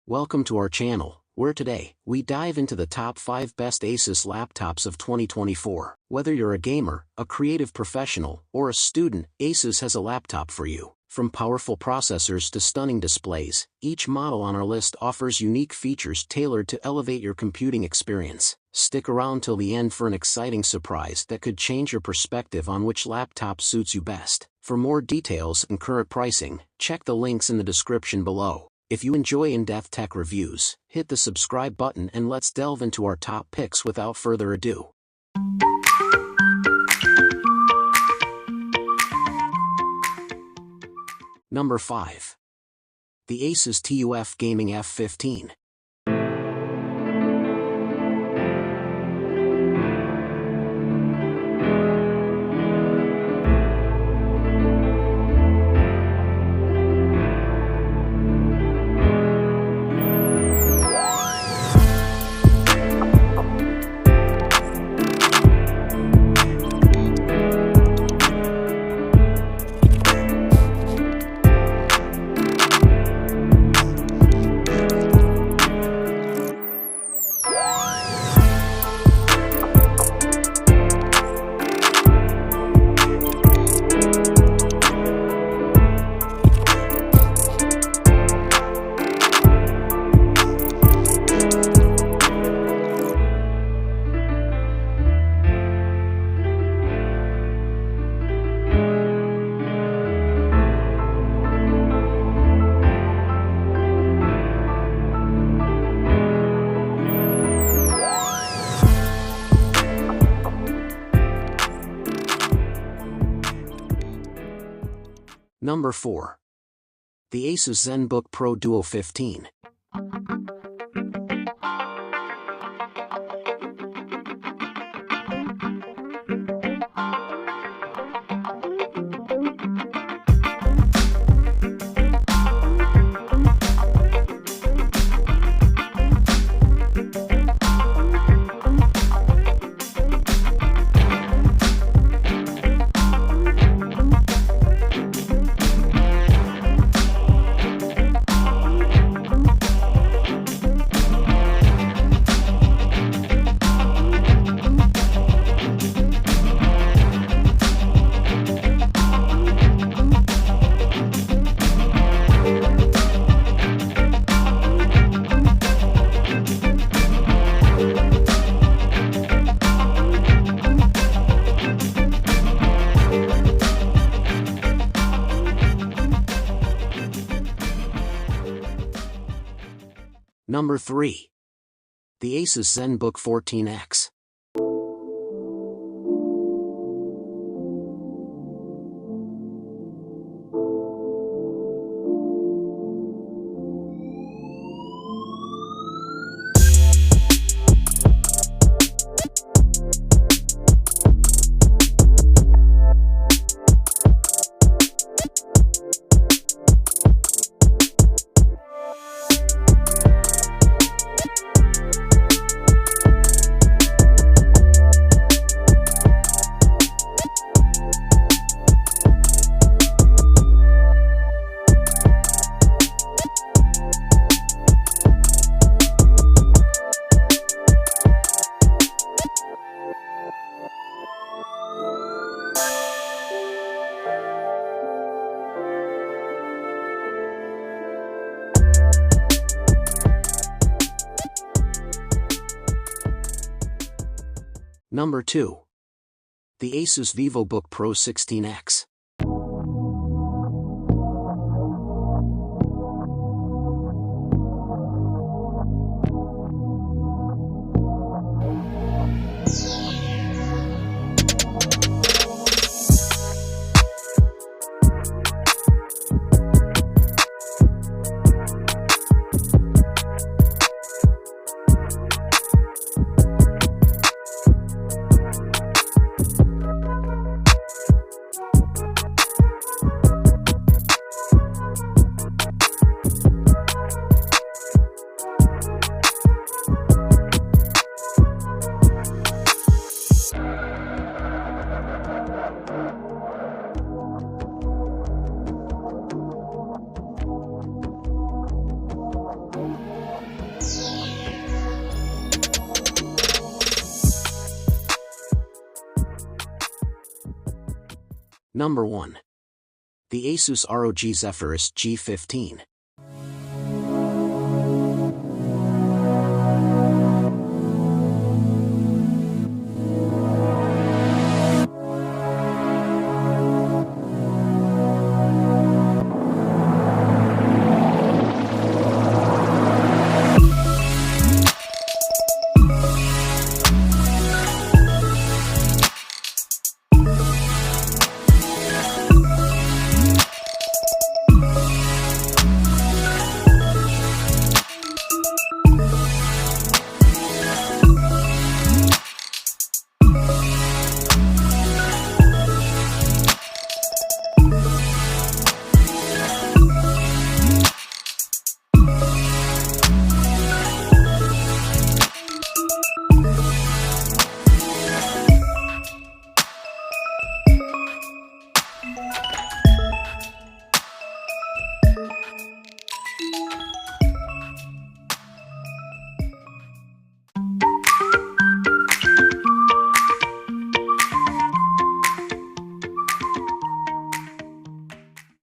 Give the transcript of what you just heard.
Welcome to our channel, where today, we dive into the top 5 best Asus laptops of 2024. Whether you're a gamer, a creative professional, or a student, Asus has a laptop for you. From powerful processors to stunning displays, each model on our list offers unique features tailored to elevate your computing experience. Stick around till the end for an exciting surprise that could change your perspective on which laptop suits you best. For more details and current pricing, check the links in the description below. If you enjoy in-depth tech reviews, hit the subscribe button and let's delve into our top picks without further ado. Number 5. The Asus TUF Gaming F15. Number 4. The Asus ZenBook Pro Duo 15. Number 3. The Asus ZenBook 14X. Number 2. The Asus Vivobook Pro 16X. Number 1. The Asus ROG Zephyrus G15.